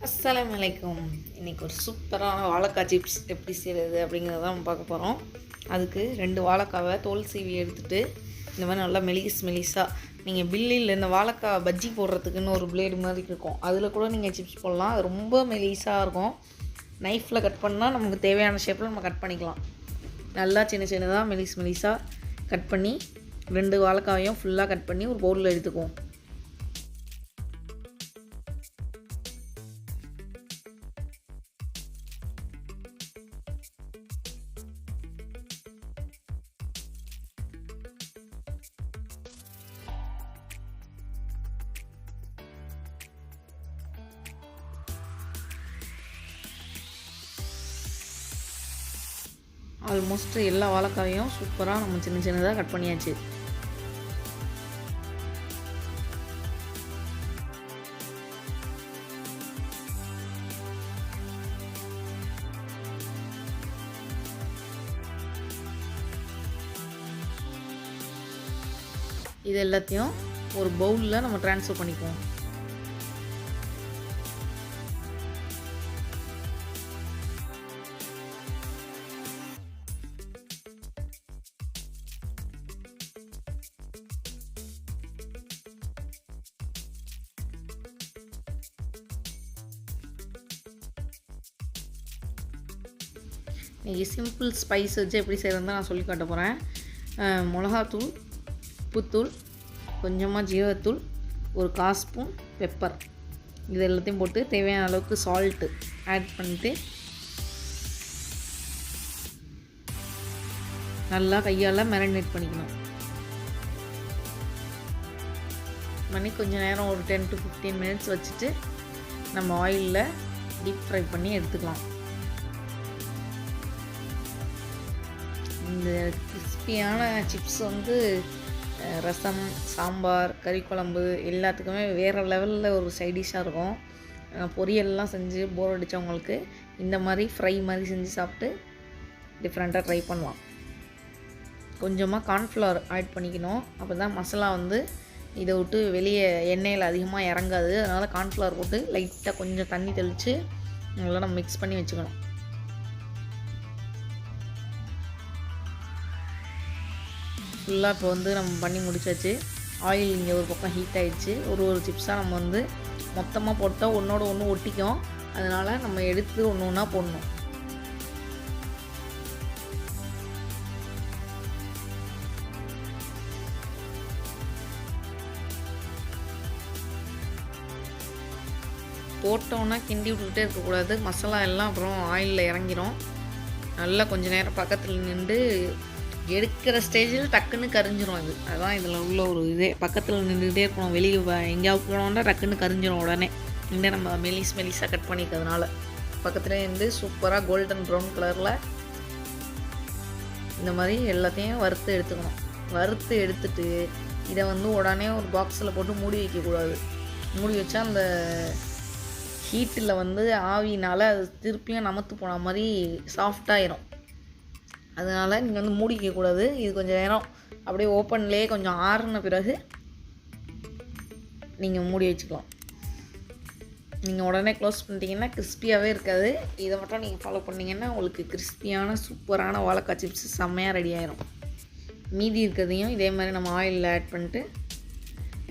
அஸ்ஸலாமு அலைக்கும். இன்றைக்கி ஒரு சூப்பரான வாழைக்காய் சிப்ஸ் எப்படி செய்கிறது அப்படிங்கிறத நம்ம பார்க்க போகிறோம். அதுக்கு 2 வாழைக்காவை தோல் சீவி எடுத்துகிட்டு இந்த மாதிரி நல்லா மெலிசாக நீங்கள் பில்லில் இந்த வாழைக்காய் பஜ்ஜி போடுறதுக்குன்னு ஒரு பிளேடு மாதிரி இருக்கும், அதில் கூட நீங்கள் சிப்ஸ் போடலாம். அது ரொம்ப மெலிசாக இருக்கும். நைஃப்பில் கட் பண்ணால் நமக்கு தேவையான ஷேப்பில் நம்ம கட் பண்ணிக்கலாம். நல்லா சின்னதாக மெலிசாக கட் பண்ணி 2 வாழைக்காவையும் ஃபுல்லாக கட் பண்ணி ஒரு பவுலில் எடுத்துக்குவோம். ஆல்மோஸ்ட் எல்லா வாழைக்காயும் சூப்பராக நம்ம சின்னதாக கட் பண்ணியாச்சு. இது எல்லாத்தையும் ஒரு பவுலில் நம்ம ட்ரான்ஸ்ஃபர் பண்ணிக்குவோம். இன்றைக்கி சிம்பிள் ஸ்பைஸ் வச்சு எப்படி செய்கிறதுன்னு நான் சொல்லி காட்ட போகிறேன். மிளகாத்தூள், உப்புத்தூள், கொஞ்சமாக ஜீரகத்தூள், ஒரு 1/4 ஸ்பூன் பெப்பர், இது எல்லாத்தையும் போட்டு தேவையான அளவுக்கு சால்ட்டு ஆட் பண்ணிவிட்டு நல்லா கையால் மேரினேட் பண்ணிக்கணும். கொஞ்சம் நேரம் ஒரு 10 to 15 மினிட்ஸ் வச்சுட்டு நம்ம ஆயிலில் டீப் ஃப்ரை பண்ணி எடுத்துக்கலாம். இந்த கிறிஸ்பியான சிப்ஸ் ரசம், சாம்பார், கறி குழம்பு எல்லாத்துக்குமே வேறு லெவலில் ஒரு சைடிஷ்ஷாக இருக்கும். பொரியல்லாம் செஞ்சு போர் அடித்தவங்களுக்கு இந்த மாதிரி ஃப்ரை மாதிரி செஞ்சு சாப்பிட்டு டிஃப்ரெண்ட்டாக ட்ரை பண்ணலாம். கொஞ்சமாக கார்ன்ஃப்ளவர் ஆட் பண்ணிக்கணும், அப்போ தான் மசாலா இதை விட்டு வெளியே எண்ணெயில் அதிகமாக இறங்காது. அதனால் கார்ன்ஃப்ளவர் போட்டு லைட்டாக கொஞ்சம் தண்ணி தெளித்து நல்லா நம்ம மிக்ஸ் பண்ணி வச்சுக்கணும். ஃபுல்லாக இப்போ நம்ம பண்ணி முடிச்சாச்சு. ஆயில் இங்கே ஒரு பக்கம் ஹீட் ஆகிடுச்சு. ஒரு சிப்ஸாக நம்ம மொத்தமாக போட்டால் ஒன்றோட ஒன்று ஒட்டிக்கும். அதனால் நம்ம எடுத்து ஒன்று ஒன்றா போடணும். போட்டோன்னா கிண்டி விட்டுக்கிட்டே இருக்கக்கூடாது. மசாலா எல்லாம் அப்புறம் ஆயிலில் இறங்கிடும். நல்லா கொஞ்சம் நேரம் பக்கத்தில் நின்று எடுக்கிற ஸ்டேஜில் டக்குன்னு கரிஞ்சிரும். அதுதான் இதில் உள்ள ஒரு இதே. பக்கத்தில் நின்றுக்கிட்டே இருக்கணும். வெளியே எங்கேயாவது போனோன்னா டக்குன்னு கரிஞ்சிரும் உடனே. இந்த நம்ம மெலிசாக கட் பண்ணிக்கிறதுனால பக்கத்துலேயே சூப்பராக கோல்டன் ப்ரௌன் கலரில் இந்த மாதிரி எல்லாத்தையும் வறுத்து எடுத்துக்கணும். வறுத்து எடுத்துட்டு இதை உடனே ஒரு பாக்ஸில் போட்டு மூடி வைக்கக்கூடாது. மூடி வச்சா அந்த ஹீட்டில் ஆவினால் அது திருப்பியும் நமத்து போன மாதிரி சாஃப்டாகிடும். அதனால் நீங்கள் மூடிக்கக்கூடாது. இது கொஞ்சம் நேரம் அப்படியே ஓப்பன்லேயே கொஞ்சம் ஆறுன பிறகு நீங்கள் மூடி வச்சுக்கலாம். நீங்கள் உடனே க்ளோஸ் பண்ணிட்டீங்கன்னா கிறிஸ்பியாகவே இருக்காது. இதை மட்டும் நீங்கள் ஃபாலோ பண்ணிங்கன்னா உங்களுக்கு கிறிஸ்பியான சூப்பரான வாழைக்காய் சிப்ஸ் செம்மையாக ரெடி ஆயிரும். மீதி இருக்கிறதையும் இதே மாதிரி நம்ம ஆயிலில் ஆட் பண்ணிட்டு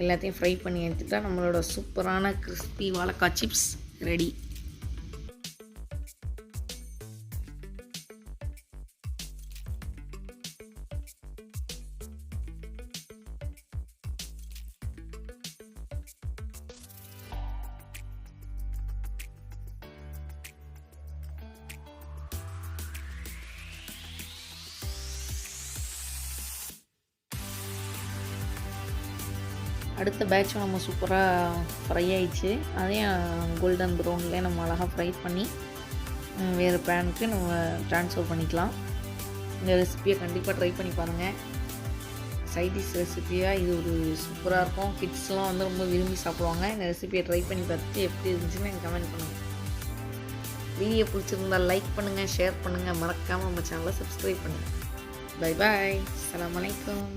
எல்லாத்தையும் ஃப்ரை பண்ணி எடுத்துட்டா நம்மளோட சூப்பரான கிறிஸ்பி வாழைக்காய் சிப்ஸ் ரெடி. அடுத்த பேட்சும் நம்ம சூப்பராக ஃப்ரை ஆயிடுச்சு. அதையும் கோல்டன் ப்ரௌன்லேயே நம்ம அழகாக ஃப்ரை பண்ணி வேறு பேனுக்கு நம்ம ட்ரான்ஸ்ஃபர் பண்ணிக்கலாம். இந்த ரெசிபியை கண்டிப்பாக ட்ரை பண்ணி பாருங்கள். சைடிஷ் ரெசிபியாக இது ஒரு சூப்பராக இருக்கும். கிட்ஸ்லாம் ரொம்ப விரும்பி சாப்பிடுவாங்க. இந்த ரெசிபியை ட்ரை பண்ணி பார்த்துட்டு எப்படி இருந்துச்சுன்னு எனக்கு கமெண்ட் பண்ணுங்கள். வீடியோ பிடிச்சிருந்தால் லைக் பண்ணுங்கள், ஷேர் பண்ணுங்கள், மறக்காமல் நம்ம சேனலை சப்ஸ்கிரைப் பண்ணுங்கள். Bye bye. அஸ்ஸலாமு அலைக்கும்.